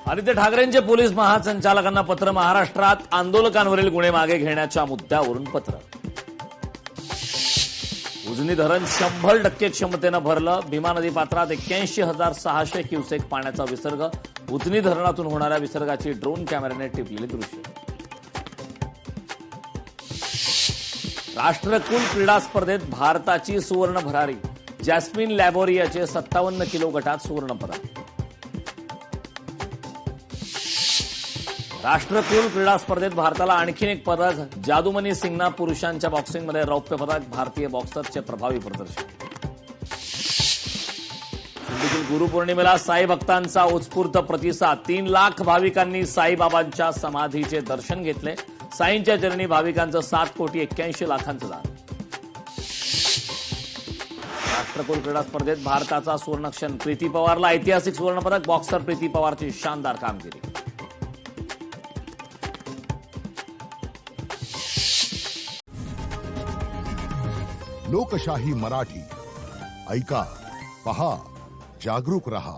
Aditya ठाकरेंचे police महासंचालकांना पत्र. महाराष्ट्रात आंदोलकांवरील गुन्हे मागे घेण्याच्या मुद्द्यावरून पत्र. उजनी धरण 100% क्षमतेनं भरलं. भीमा नदी पात्रात 81,600 क्युसेक पाण्याचा विसर्ग. उजनी धरणातून होणाऱ्या विसर्गाची ड्रोन कॅमेऱ्याने टिपलेली दृश्य. राष्ट्रकुल क्रीडा स्पर्धेत भारताची सुवर्ण भरारी. जॅस्मिन लॅबोरियाचे 57 किलो गटात सुवर्ण पदक. राष्ट्रकुल क्रीडा स्पर्धेत भारताला आणखीन एक पदक. जादूमनी सिंगना पुरुषांच्या बॉक्सिंगमध्ये रौप्य पदक. भारतीय बॉक्सरचे प्रभावी प्रदर्शन. दिल्लीतील गुरुपौर्णिमेला साई भक्तांचा उत्स्फूर्त प्रतिसाद. 3 लाख भाविकांनी साईबाबांच्या समाधीचे दर्शन घेतले. साईंच्या चरणी भाविकांचं 7,81,00,000 दान. राष्ट्रकुल क्रीडा स्पर्धेत भारताचा सुवर्णक्षण. प्रीती पवारला ऐतिहासिक सुवर्णपदक. बॉक्सर प्रीती पवारची शानदार कामगिरी. लोकशाही मराठी ऐका, पहा, जागरूक रहा.